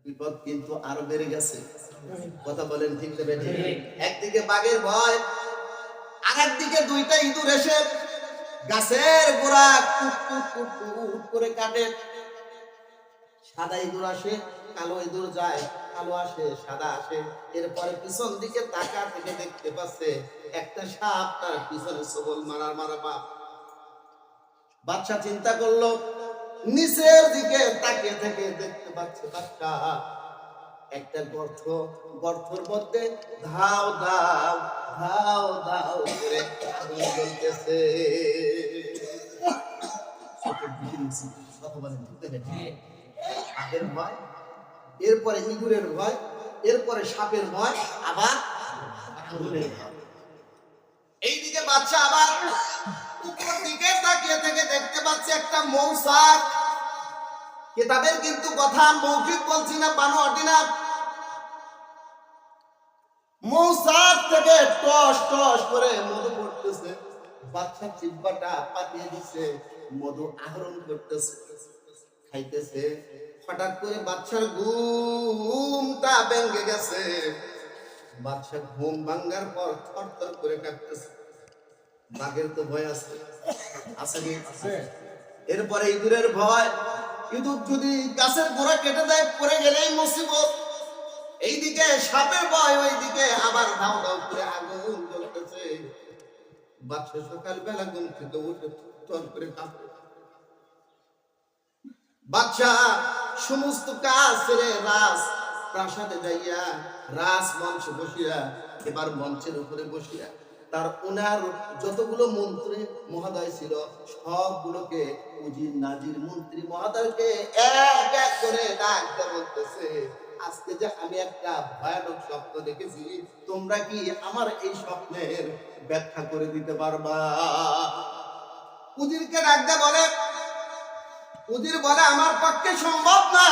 বিপদ কিন্তু আরো বেড়ে গেছে। কথা বলেন ঠিক না বেঠিক? একদিকে বাঘের ভয়, আর একদিকে দুইটা ইঁদুর এসে গাছের গোড়া কুট কুট কুট কুট করে কাটে। সাদা ইঁদুর আসে, কালো ইঁদুর যায়, কালো আসে, সাদা আসে। এরপরে পিছন দিকে তাকা থেকে দেখতে পাচ্ছে একটা সাপ তার পিছনে সবল মারা বাপ। বাদশা চিন্তা করলো, নিচের দিকে তাকিয়ে থেকে দেখতে পাচ্ছে বাচ্চা একটা গর্ত, গর্তের মধ্যে ধাও ধাও ধাও ধাও করে আগুন জ্বলতেছে। বাঘের ভয়, এরপরে ইঁদুরের ভয়, এরপরে সাপের ভয়, আবার আগুনের ভয়। এইদিকে বাচ্চা আবার উপর দিকে তাকিয়ে থেকে দেখতে পাচ্ছে একটা মৌচাক। কিতাবের কিন্তু কথা মৌখিক বলছি না, বানোয়াটি না। মৌচাক থেকে টস টস করে মধু পড়তেছে। বাচ্চা জিহ্বাটা পাতিয়ে দিছে, মধু আহরণ করতেছে, খাইতেছে। হঠাৎ করে বাচ্চার ঘুমটা ভেঙে গেছে। বাচ্চা ঘুম ভাঙ্গার পর থরথর করে কাঁপতেছে। বাঘের তো ভয় আছে, আছে। এরপরে ইঁদুরের ভয়, ইঁদুর যদি গাছের গোড়া কেটে দেয় পড়ে গেলেই মুসিবত। এইদিকে সাপের ভয়, ওইদিকে আবার ধাও ধাও করে আগুন জ্বলতেছে। বাচ্চা সকালবেলা ঘুম থেকে উঠে থর করে কাঁপে। বাচ্চা সমস্ত কাজ ছেড়ে রাজ প্রাসাদে যাইয়া রাজ মঞ্চে বসিয়া, এবার মঞ্চের উপরে বসিয়া তার ওনার যতগুলো মন্ত্রী মহোদয় ছিল সবগুলোকে উজির নাজির মন্ত্রী মহোদয়কে এক এক করে ডাকতে বলতেছে, আজকে যে আমি একটা ভয়ানক স্বপ্ন দেখেছি, তোমরা কি আমার এই স্বপ্নের ব্যাখ্যা করে দিতে পারবা? উজিরকে ডাকতে বলে, উজির বলে আমার পক্ষে সম্ভব না।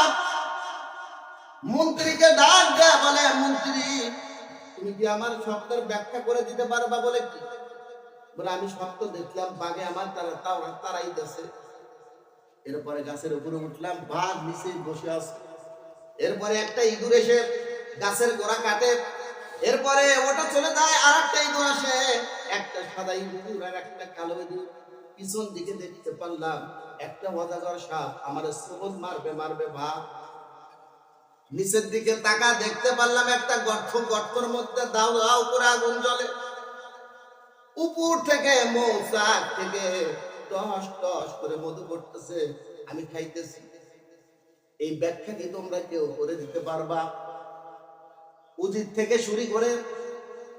মন্ত্রীকে ডাক দেয়া বলে, মন্ত্রী তুমি কি আমার স্বপ্নের ব্যাখ্যা করে দিতে পারবা? বলে কি? বলে আমি স্বপ্ন দেখলাম বাঘে আমার তাড়াইতেছে। এরপরে গাছের উপরে উঠলাম, বাঘ নিচে বসে আছে। এরপরে একটা ইঁদুর এসে গাছের গোড়া কাটে। এরপরে ওটা চলে যায়, আর একটা ইঁদুর আসে, একটা সাদা ইঁদুর আর একটা কালো ইঁদুর। পিছন দিকে দেখতে পারলাম একটা অজাগর সাপ আমার সবল মারবে মারবে ভাব। নিচের দিকে তাকা দেখতে পারলাম একটা গর্ত, গর্তের মধ্যে দাও দাও করে আগুন জ্বলে। উপর থেকে মৌচাক থেকে টস টস করে মধু পড়তেছে, আমি খাইতেছি। এই ব্যাখ্যা কি তোমরা কেউ করে দিতে পারবা? উজির থেকে শুরু করে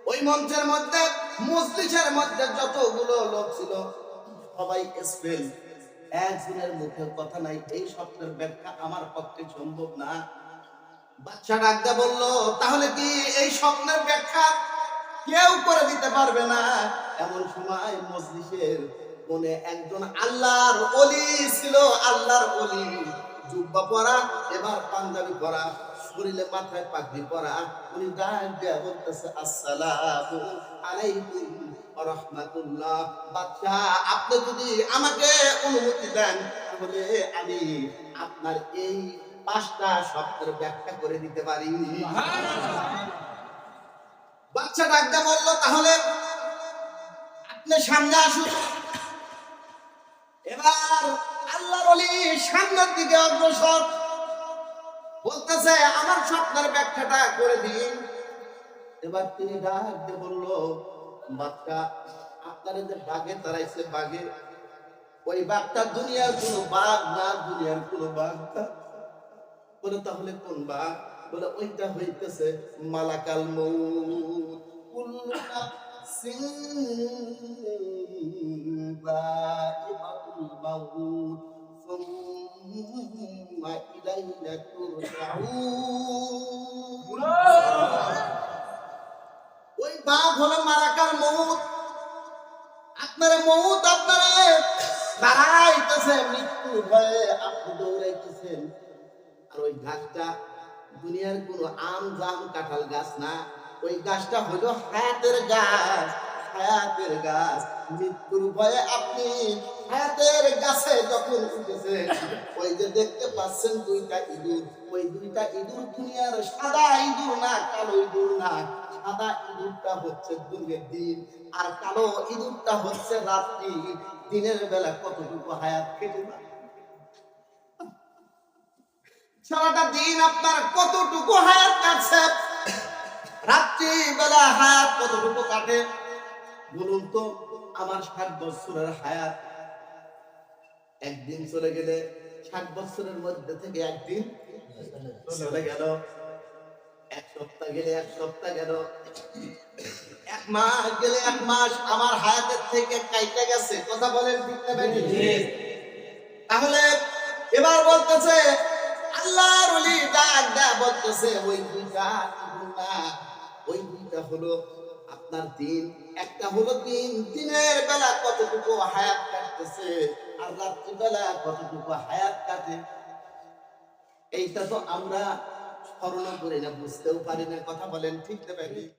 ওই মঞ্চের মধ্যে মজলিসের মধ্যে যতগুলো লোক ছিল সবাই স্পেল, একজনের মুখে কথা নাই এই স্বপ্নের ব্যাখ্যা আমার পক্ষে সম্ভব না। বাচ্চা ডাকতে বলল, তাহলে কি এই স্বপ্নের ব্যাখ্যা কেউ করে দিতে পারবে না? এমন সময় মজলিসের কোণে একজন আল্লাহর ওলি ছিল, আল্লাহর ওলি, জুব্বা পরা, এবার পাঞ্জাবি পরা, শরীরে মাথায় পাগড়ি পরা। উনি ডাক দেয়া বলতেছে, আসসালামু আলাইকুম ওয়া রাহমাতুল্লাহ। বাচ্চা আপনি যদি আমাকে অনুমতি দেন তাহলে আমি আপনার এই 5টা শব্দের ব্যাখ্যা করে দিতে পারি। বাচ্চা ডাকতে বলল, তাহলে আপনি সামনে আসুন। এবার আল্লাহর ওলি সামনের দিকে অগ্রসর, বলতেছে আমার স্বপ্নের ব্যাখ্যাটা করে দিন। এবার তিনি ডাকতে বলল, বাচ্চা আপনার যে বাঘে তাড়াইছে, বাঘে ওই বাঘটা দুনিয়ার কোনো বাঘ না, দুনিয়ার কোনো বাঘ না। বলে তাহলে কোন বাঘ? বলে ওইটা হইতেছে মালাকাল মউত। কুল্লু নাফসিন যায়িকাতুল মাউত সুম্মা ইলাইনা তুরজাউন। ওই বাঘ হলো মালাকাল মউত। আপনারা মউত আপনারা দাঁড়াইতেছে, মৃত্যু ভয়ে আপনি দৌড়াইতেছেন। আর ওই গাছটা দুনিয়ার কোন আম জাম কাঁঠাল গাছ না, ওই গাছটা হলো হায়াতের গাছ, হায়াতের গাছ। মৃত্যুর ভয়ে আপনি হায়াতের গাছে যখন উঠেছেন, ওই যে দেখতে পাচ্ছেন দুইটা ইঁদুর, ওই দুইটা ইঁদুর দুনিয়ার সাদা ইঁদুর না, কালো ইঁদুর না। সাদা ইঁদুরটা হচ্ছে দিন, আর কালো ইঁদুরটা হচ্ছে রাত্রি। দিনের বেলা কতটুকু হায়াত কেটে যায়, সারাটা দিন আপনার কতটুকু হায়াত কাটছে, রাত্রি বেলা হায়াত কতটুকু কাটে বলুন তো। আমার 60 বছরের হায়াত একদিন চলে গেলে, 60 বছরের মধ্যে থেকে একদিন চলে গেল, এক সপ্তাহ গেলে এক সপ্তাহ গেল, এক মাস গেলে এক মাস আমার হায়াতের থেকে কাইটা গেছে। কথা বলেন ঠিক না বেঠিক? তাহলে এবার বলতেছে আল্লাহর ওলি ডাক দেয়া বলতেছে ওই দুইটা না, ওই দুইটা হলো আপনার দিন। একটা হলো দিন, দিনের বেলা কতটুকু হায়াত কাটতেছে, আর রাত্রি বেলা কতটুকু হায়াত কাটে, এইটা তো আমরা স্মরণ করি না, বুঝতেও পারি না। কথা বলেন ঠিক না বেঠিক?